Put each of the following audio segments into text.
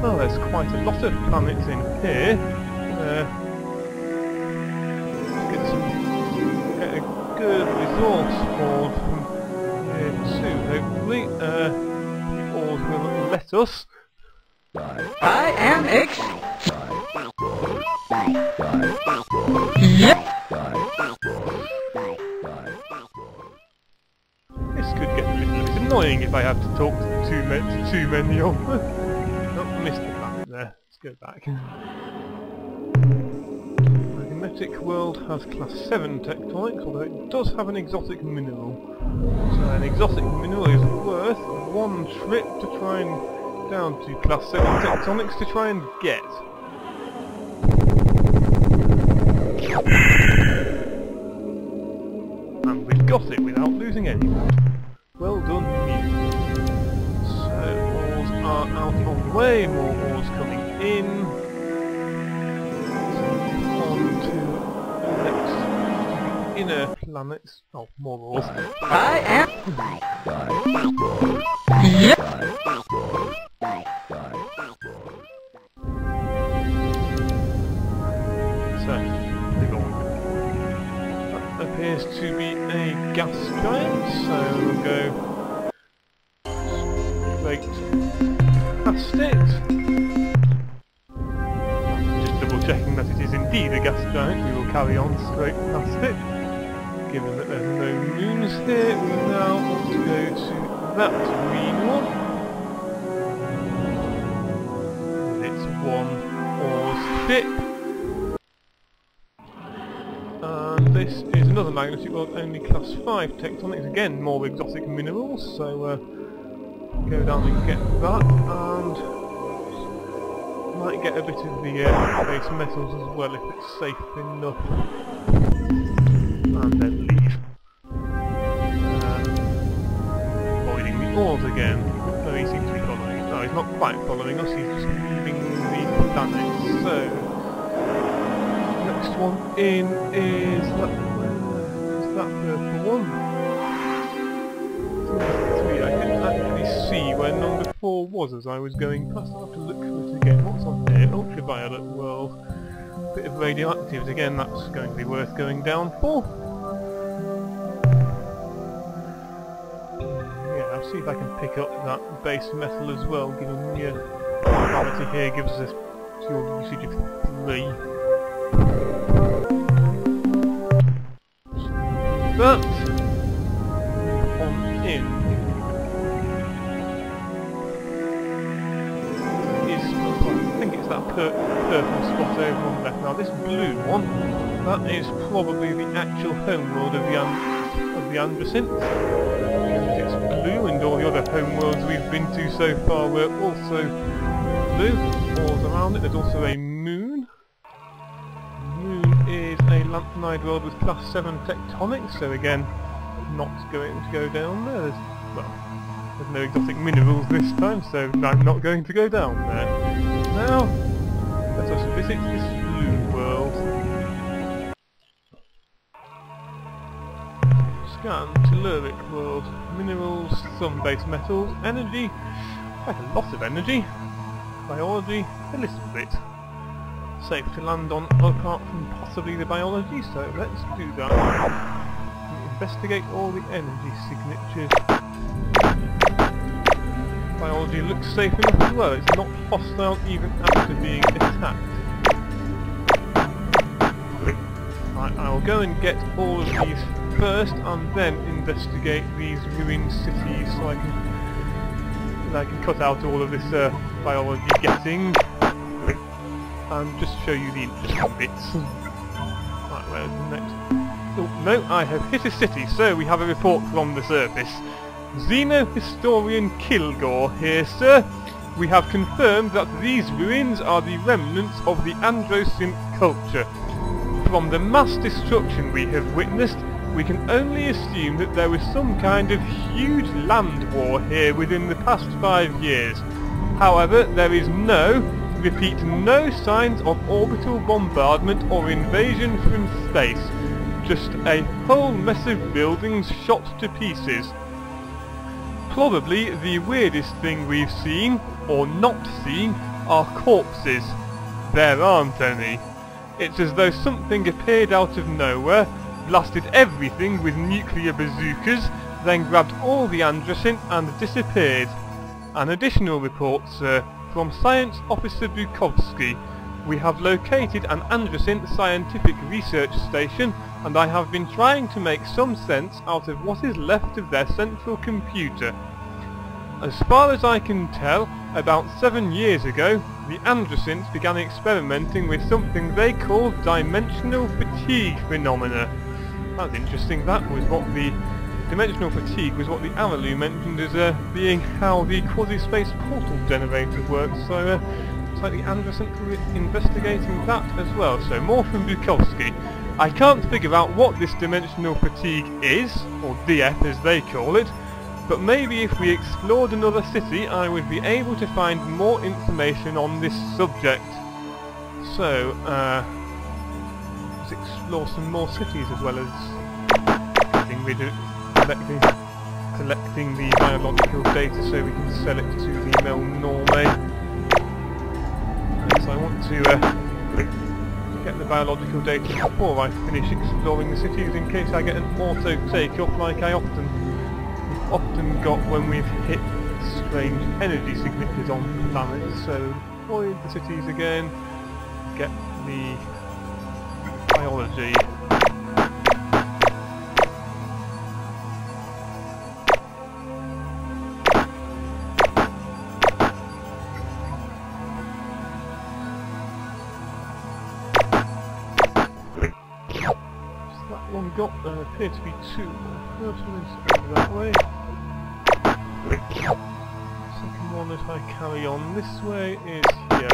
Well, there's quite a lot of planets in here. Get a good resource board from here too, hopefully. The ores will let us. I am X. Yep. This could get a little bit annoying if I have to talk to too many of them. Oh, I missed the planet there. Let's go back. The magnetic world has class 7 tectonics, although it does have an exotic mineral. So an exotic mineral is worth one trip to try and down to class 7 tectonics to try and get. And we've got it without losing anyone. Well done, me. So, ores are out on the way, more ores coming in. On to the next inner planets. Oh, more ores. I am. Yep. So, move on. That appears to be a gas giant, so we'll go straight past it. Just double checking that it is indeed a gas giant, we will carry on straight past it. Given that there's no moons here, we now want to go to that green one. It's one ore ship. And this is another magnetic world, only class 5 tectonics, again more exotic minerals, so go down and get that, and might get a bit of the base metals as well if it's safe enough, and then leave. Avoiding the ores again. No, he seems to be following. No, he's not quite following us, he's just leaving the planet, so next one in is that purple one. Three. I didn't actually see where number 4 was as I was going past. I'll have to look for it again. What's on here? Ultraviolet world. Bit of radioactives again, that's going to be worth going down for. Yeah, I'll see if I can pick up that base metal as well, given the quality here gives us fuel usage of 3. That on in is, I think it's that purple spot over on the left. Now this blue one, that is probably the actual homeworld of the Androsynth. It's blue, and all the other homeworlds we've been to so far were also blue. Ores around it. There's also a moon. Is a lanthanide world with class 7 tectonics, so again, not going to go down there. There's no exotic minerals this time, so I'm not going to go down there. Now, let us visit this blue world. Scan telluric world. Minerals, some base metals, energy, quite a lot of energy. Biology, a little bit. Safe to land on apart from possibly the biology, so let's do that. Investigate all the energy signatures. Biology looks safe enough as well, it's not hostile even after being attacked. Right, I'll go and get all of these first and then investigate these ruined cities so I can cut out all of this biology getting. And just show you the interesting bits. Right, where's the next? Oh, no, I have hit a city, so we have a report from the surface. Xeno-historian Kilgore here, sir. We have confirmed that these ruins are the remnants of the Androsynth culture. From the mass destruction we have witnessed, we can only assume that there was some kind of huge land war here within the past 5 years. However, there is no signs of orbital bombardment or invasion from space. Just a whole mess of buildings shot to pieces. Probably the weirdest thing we've seen, or not seen, are corpses. There aren't any. It's as though something appeared out of nowhere, blasted everything with nuclear bazookas, then grabbed all the Androsynth and disappeared. An additional report, sir, from Science Officer Bukovsky. We have located an Androsynth scientific research station, and I have been trying to make some sense out of what is left of their central computer. As far as I can tell, about 7 years ago, the Androsynths began experimenting with something they call dimensional fatigue phenomena. That's interesting. That was what the dimensional fatigue was what the Aralu mentioned as being how the quasi-space portal generator works. So it's like the Androsynth were investigating that as well. So more from Bukovsky. I can't figure out what this dimensional fatigue is, or DF as they call it, but maybe if we explored another city I would be able to find more information on this subject. So, let's explore some more cities as well as getting rid of collecting the biological data so we can sell it to the Melnorme. So I want to get the biological data before I finish exploring the cities in case I get an auto take-off like I often got when we've hit strange energy signatures on planets. So avoid the cities again, get the biology. That one got appear to be 2 more. First one is over that way. Second one, if I carry on this way, is here.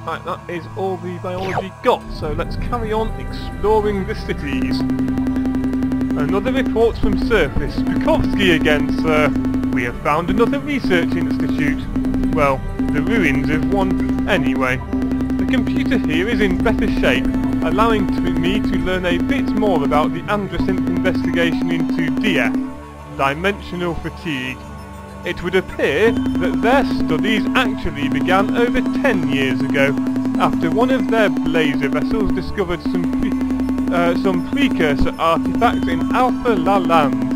Right, that is all the biology got, so let's carry on exploring the cities. Another report from surface. Bukovsky again, sir. We have found another research institute. Well, the ruins of one anyway. The computer here is in better shape, allowing me to learn a bit more about the Androsynth investigation into DF, dimensional fatigue. It would appear that their studies actually began over 10 years ago, after one of their blazer vessels discovered some precursor artifacts in Alpha La Land.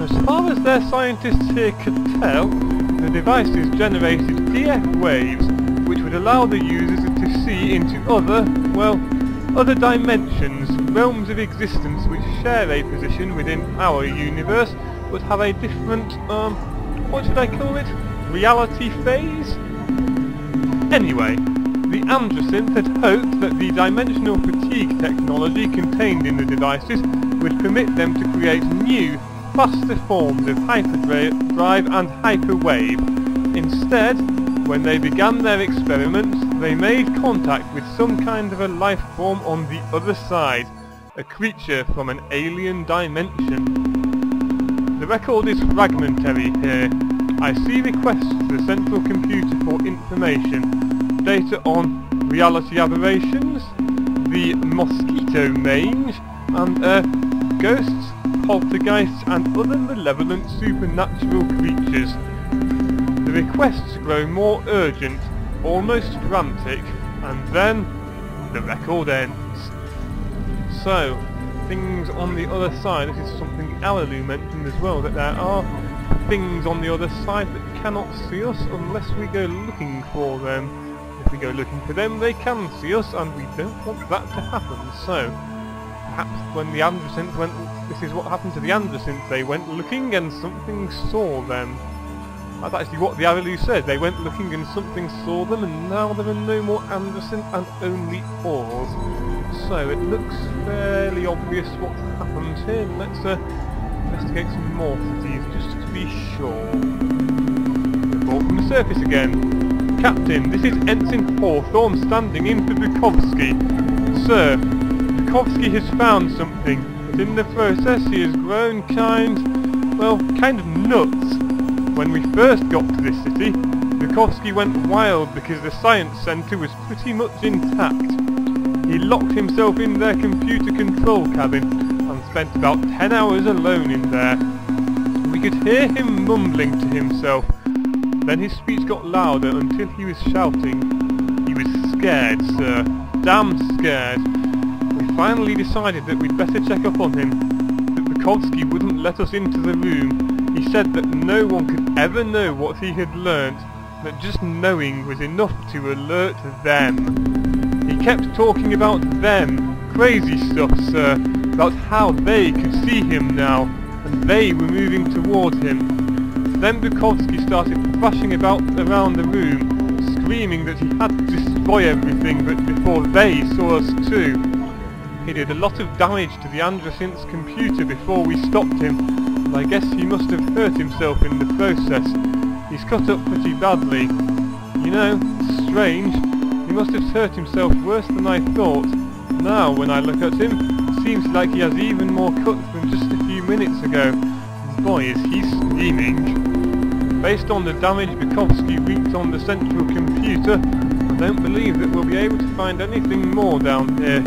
As far as their scientists here could tell, the devices generated DF waves, which would allow the users to see into other dimensions, realms of existence which share a position within our universe, but have a different, what should I call it? Reality phase? Anyway, the Androsynth had hoped that the dimensional fatigue technology contained in the devices would permit them to create new, faster forms of hyperdrive and hyperwave. Instead, when they began their experiments, they made contact with some kind of a life form on the other side, a creature from an alien dimension. The record is fragmentary here. I see requests to the central computer for information, data on reality aberrations, the mosquito mange, and ghosts, poltergeists and other malevolent supernatural creatures. The requests grow more urgent, almost frantic, and then the record ends. So, things on the other side. This is something Alalu mentioned as well, that there are things on the other side that cannot see us unless we go looking for them. If we go looking for them, they can see us, and we don't want that to happen. So, perhaps when the Androsynth went, this is what happened to the Androsynth. They went looking and something saw them. That's actually what the Aralu said. They went looking and something saw them, and now there are no more Androsynth and only ores. So it looks fairly obvious what happened here. Let's investigate some more cities just to be sure. Report from the surface again. Captain, this is Ensign Hawthorne standing in for Bukovsky. Sir, Bukovsky has found something, but in the process he has grown kind of nuts. When we first got to this city, Bukovsky went wild because the science centre was pretty much intact. He locked himself in their computer control cabin and spent about 10 hours alone in there. We could hear him mumbling to himself. Then his speech got louder until he was shouting. He was scared, sir. Damn scared. We finally decided that we'd better check up on him. But Bukowski wouldn't let us into the room. He said that no one could ever know what he had learnt, that just knowing was enough to alert them. He kept talking about them. Crazy stuff, sir. About how they could see him now, and they were moving towards him. Then Bukowski started thrashing about around the room, screaming that he had to destroy everything, but before they saw us too. He did a lot of damage to the Androsynth's computer before we stopped him, and I guess he must have hurt himself in the process. He's cut up pretty badly. You know, it's strange. He must have hurt himself worse than I thought. Now, when I look at him, it seems like he has even more cuts than just a few minutes ago. And boy, is he screaming. Based on the damage Bukowski wreaked on the central computer, I don't believe that we'll be able to find anything more down here.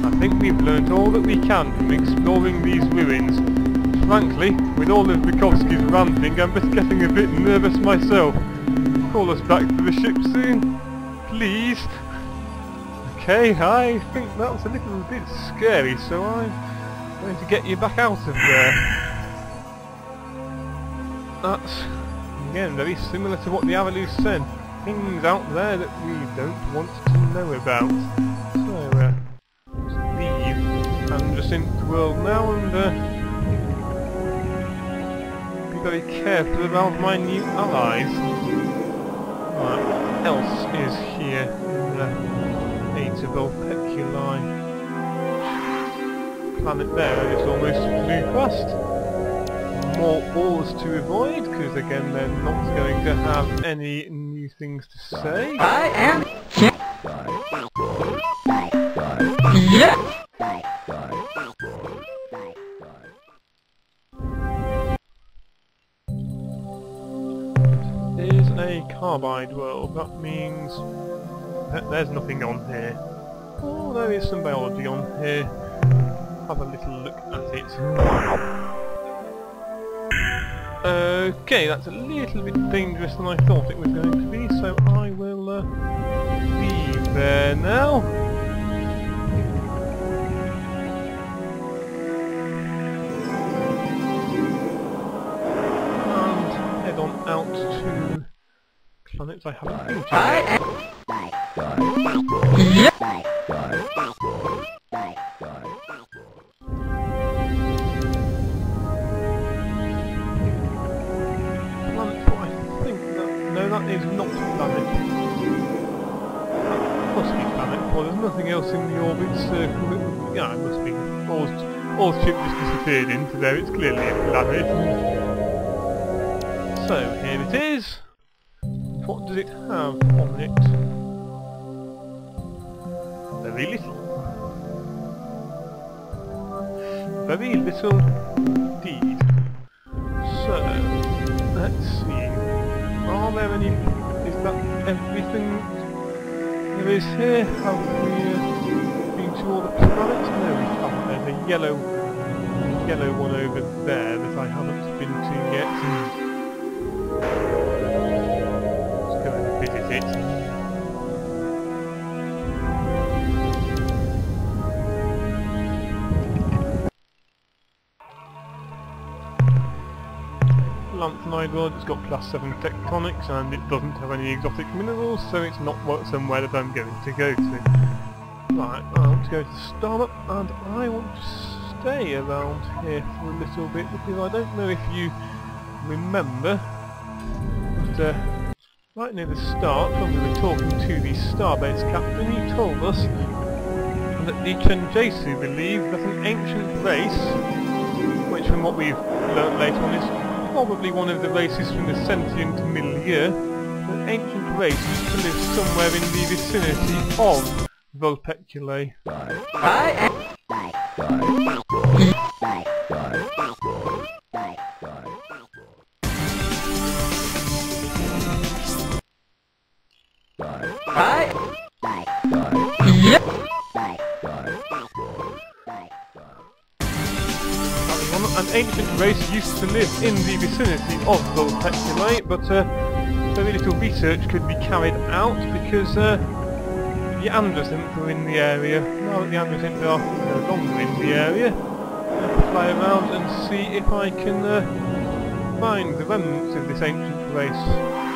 I think we've learnt all that we can from exploring these ruins. Frankly, with all of Bukowski's ranting, I'm just getting a bit nervous myself. Call us back to the ship soon, please. Okay, I think that was a little bit scary, so I'm going to get you back out of there. That's, again, very similar to what the Avalus said. Things out there that we don't want to know about. So, let's leave Androsynth world now and be very careful around my new allies. Right, what else is here in the Age of Vulpeculi? Planet there, and it's almost flew past. More ores to avoid, because again they're not going to have any new things to say. I am... Yeah! Is a carbide world. That means that there's nothing on here. Oh, there is some biology on here. Have a little look at it. Okay, that's a little bit dangerous than I thought it was going to be, so I will leave there now. And head on out to planets I haven't been to. That is not planet. That must be planet, for there's nothing else in the orbit circle. Yeah, it must be. All ship just disappeared into there, it's clearly a planet. So, here it is. What does it have on it? Very little. Very little indeed. So, let's see. Are there any... is that everything there is here? Have we been to all the planets? No, we haven't. There's a yellow one over there that I haven't been to yet. Let's go and visit it. Lanthanide world, it's got class 7 tectonics and it doesn't have any exotic minerals, so it's not somewhere that I'm going to go to. Right, I want to go to Startup and I want to stay around here for a little bit because I don't know if you remember, but right near the start when we were talking to the Starbase captain, he told us that the Chenjesu believe that an ancient race, which from what we've learnt later on is probably one of the races from the sentient milieu, an ancient race used to live somewhere in the vicinity of Vulpeculi. An ancient race used to live in the vicinity of the Petulate, but very little research could be carried out because the Androsynth were in the area. Now that the Androsynth are no longer in the area, I'll fly around and see if I can find the remnants of this ancient race.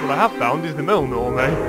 What I have found is the Milnor, mate.